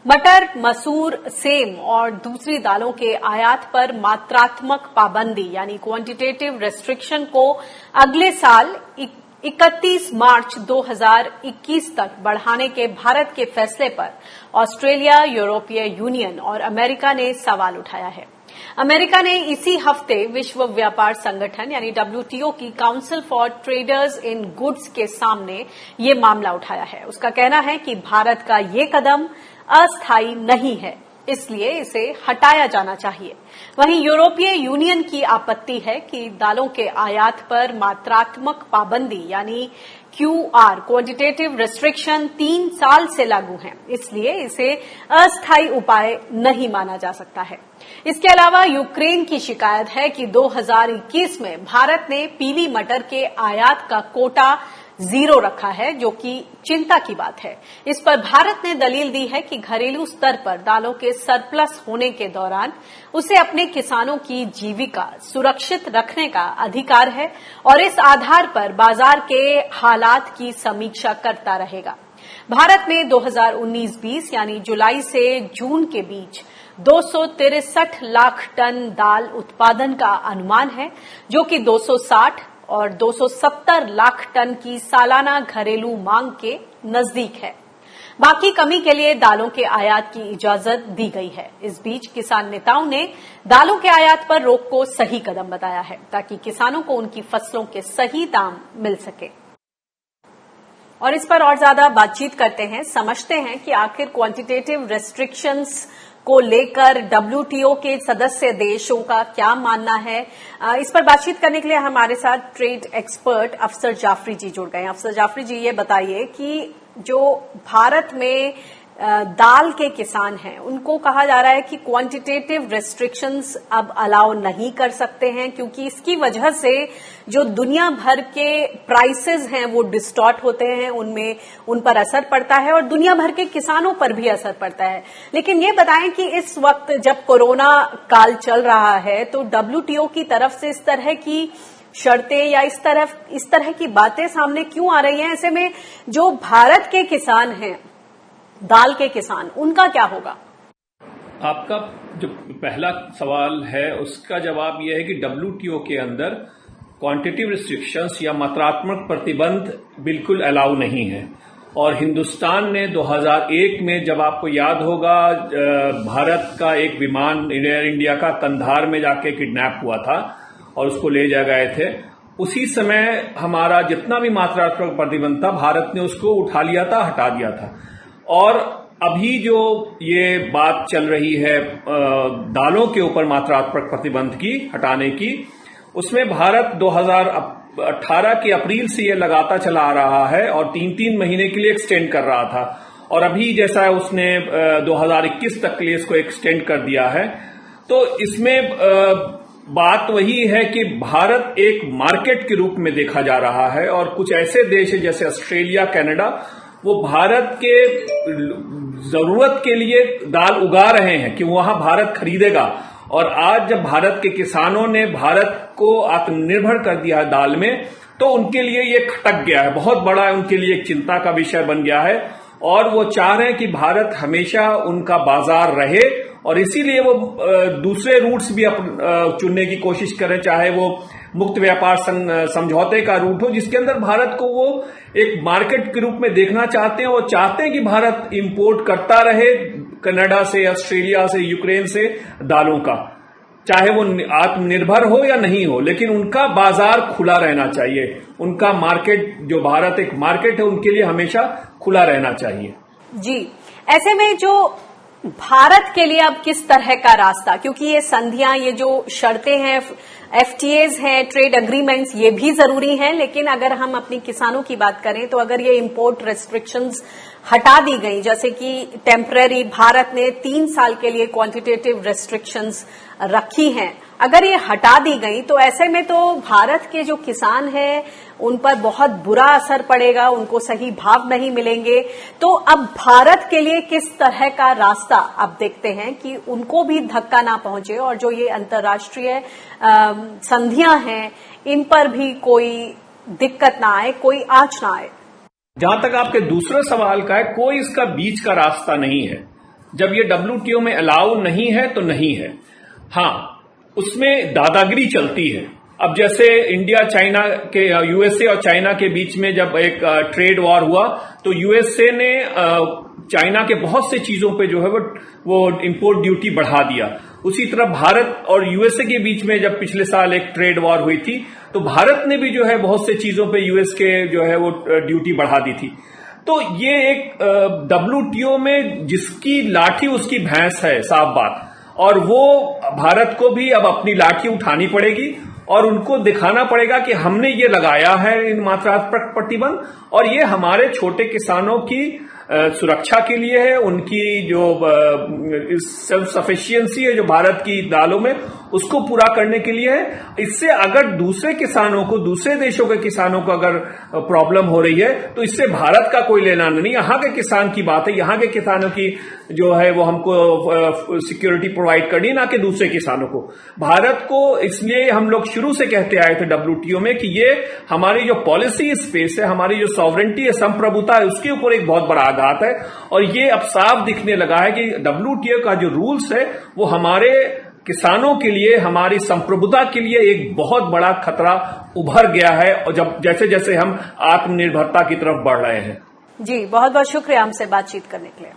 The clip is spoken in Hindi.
मटर, मसूर, सेम और दूसरी दालों के आयात पर मात्रात्मक पाबंदी यानी क्वांटिटेटिव रेस्ट्रिक्शन को अगले साल 31 मार्च 2021 तक बढ़ाने के भारत के फैसले पर ऑस्ट्रेलिया, यूरोपीय यूनियन और अमेरिका ने सवाल उठाया है। अमेरिका ने इसी हफ्ते विश्व व्यापार संगठन यानी WTO की council for traders in goods के सामने ये मामला उठाया है। उसका कहना है कि भारत का ये कदम अस्थायी नहीं है, इसलिए इसे हटाया जाना चाहिए। वहीं यूरोपीय यूनियन की आपत्ति है कि दालों के आयात पर मात्रात्मक पाबंदी यानी QR क्वांटिटेटिव रेस्ट्रिक्शन 3 साल से लागू है, इसलिए इसे अस्थायी उपाय नहीं माना जा सकता है। इसके अलावा यूक्रेन की शिकायत है कि 2021 में भारत ने पीली मटर के आयात का कोटा 0 रखा है, जो कि चिंता की बात है। इस पर भारत ने दलील दी है कि घरेलू स्तर पर दालों के सरप्लस होने के दौरान उसे अपने किसानों की जीविका सुरक्षित रखने का अधिकार है और इस आधार पर बाजार के हालात की समीक्षा करता रहेगा। भारत में 2019-20 यानी जुलाई से जून के बीच 263 लाख टन दाल उत्पादन का अनुमान है, जो कि 260 और 270 लाख टन की सालाना घरेलू मांग के नजदीक है। बाकी कमी के लिए दालों के आयात की इजाजत दी गई है। इस बीच किसान नेताओं ने दालों के आयात पर रोक को सही कदम बताया है, ताकि किसानों को उनकी फसलों के सही दाम मिल सके। और इस पर और ज्यादा बातचीत करते हैं, समझते हैं कि आखिर क्वांटिटेटिव रेस्ट्रिक्शंस को लेकर WTO के सदस्य देशों का क्या मानना है। इस पर बातचीत करने के लिए हमारे साथ ट्रेड एक्सपर्ट अफसर जाफरी जी जुड़ गए हैं। अफसर जाफरी जी, ये बताइए कि जो भारत में दाल के किसान हैं, उनको कहा जा रहा है कि क्वांटिटेटिव रेस्ट्रिक्शंस अब अलाउ नहीं कर सकते हैं, क्योंकि इसकी वजह से जो दुनिया भर के प्राइसेस हैं वो डिस्टॉर्ट होते हैं, उन पर असर पड़ता है और दुनिया भर के किसानों पर भी असर पड़ता है। लेकिन ये बताएं कि इस वक्त जब कोरोना काल चल रहा है तो WTO की तरफ से इस तरह की शर्तें या इस तरह की बातें सामने क्यों आ रही हैं? ऐसे में जो भारत के किसान हैं, दाल के किसान, उनका क्या होगा? आपका जो पहला सवाल है उसका जवाब यह है कि WTO के अंदर क्वांटिटेटिव रिस्ट्रिक्शंस या मात्रात्मक प्रतिबंध बिल्कुल अलाउ नहीं है। और हिंदुस्तान ने 2001 में, जब आपको याद होगा, भारत का एक विमान एयर इंडिया का कंधार में जाके किडनैप हुआ था और उसको ले जा गए थे, उसी समय हमारा जितना भी मात्रात्मक प्रतिबंध था भारत ने उसको उठा लिया था, हटा दिया था। और अभी जो ये बात चल रही है दालों के ऊपर मात्रात्मक प्रतिबंध की हटाने की, उसमें भारत 2018 के अप्रैल से ये लगाता चला आ रहा है और 3-3 महीने के लिए एक्सटेंड कर रहा था, और अभी जैसा उसने 2021 तक के लिए इसको एक्सटेंड कर दिया है। तो इसमें बात वही है कि भारत एक मार्केट के रूप में देखा जा रहा है और कुछ ऐसे देश हैं जैसे ऑस्ट्रेलिया, कनाडा, वो भारत के जरूरत के लिए दाल उगा रहे हैं कि वहां भारत खरीदेगा। और आज जब भारत के किसानों ने भारत को आत्मनिर्भर कर दिया है दाल में, तो उनके लिए ये खटक गया है, बहुत बड़ा उनके लिए एक चिंता का विषय बन गया है और वो चाह रहे हैं कि भारत हमेशा उनका बाजार रहे, और इसीलिए वो दूसरे रूट्स भी चुनने की कोशिश करें, चाहे वो मुक्त व्यापार समझौते का रूट हो, जिसके अंदर भारत को वो एक मार्केट के रूप में देखना चाहते हैं। वो चाहते हैं कि भारत इंपोर्ट करता रहे कनाडा से, ऑस्ट्रेलिया से, यूक्रेन से दालों का, चाहे वो आत्मनिर्भर हो या नहीं हो, लेकिन उनका बाजार खुला रहना चाहिए। उनका मार्केट, जो भारत एक मार्केट है, उनके लिए हमेशा खुला रहना चाहिए। जी, ऐसे में जो भारत के लिए अब किस तरह का रास्ता, क्योंकि ये संधियां, ये जो शर्तें हैं, FTAs हैं, ट्रेड अग्रीमेंट्स, ये भी जरूरी हैं, लेकिन अगर हम अपनी किसानों की बात करें तो अगर ये इंपोर्ट रेस्ट्रिक्शंस हटा दी गई, जैसे कि टेम्पररी भारत ने 3 साल के लिए क्वांटिटेटिव रेस्ट्रिक्शंस रखी हैं, अगर ये हटा दी गई तो ऐसे में तो भारत के जो किसान हैं उन पर बहुत बुरा असर पड़ेगा, उनको सही भाव नहीं मिलेंगे। तो अब भारत के लिए किस तरह का रास्ता अब देखते हैं कि उनको भी धक्का ना पहुंचे और जो ये अंतर्राष्ट्रीय संधियां हैं इन पर भी कोई दिक्कत ना आए, कोई आंच ना आए। जहां तक आपके दूसरे सवाल का है, कोई इसका बीच का रास्ता नहीं है। जब ये WTO में अलाउ नहीं है तो नहीं है। हाँ, उसमें दादागिरी चलती है। अब जैसे इंडिया चाइना के यूएसए और चाइना के बीच में जब एक ट्रेड वॉर हुआ तो यूएसए ने चाइना के बहुत से चीजों पे जो है वो इंपोर्ट ड्यूटी बढ़ा दिया। उसी तरह भारत और यूएसए के बीच में जब पिछले साल एक ट्रेड वॉर हुई थी तो भारत ने भी जो है बहुत से चीजों पे यूएस के जो है वो ड्यूटी बढ़ा दी थी। तो ये एक WTO में जिसकी लाठी उसकी भैंस है, साफ बात। और वो भारत को भी अब अपनी लाठी उठानी पड़ेगी और उनको दिखाना पड़ेगा कि हमने ये लगाया है इन मात्रात्मक प्रतिबंध और ये हमारे छोटे किसानों की सुरक्षा के लिए है, उनकी जो सेल्फ सफिशिएंसी है जो भारत की दालों में, उसको पूरा करने के लिए है। इससे अगर दूसरे किसानों को, दूसरे देशों के किसानों को अगर प्रॉब्लम हो रही है तो इससे भारत का कोई लेना नहीं। यहाँ के किसान की बात है, यहाँ के किसानों की जो है वो हमको सिक्योरिटी प्रोवाइड करनी, ना कि दूसरे किसानों को। भारत को इसलिए हम लोग शुरू से कहते आए थे WTO में कि ये हमारी जो पॉलिसी स्पेस है, हमारी जो सॉवरेंटी है, संप्रभुता है, उसके ऊपर एक बहुत बड़ा आघात है। और ये अब साफ दिखने लगा है कि WTO का जो रूल्स है वो हमारे किसानों के लिए, हमारी संप्रभुता के लिए एक बहुत बड़ा खतरा उभर गया है, और जब जैसे जैसे हम आत्मनिर्भरता की तरफ बढ़ रहे हैं। जी, बहुत बहुत शुक्रिया हमसे बातचीत करने के लिए।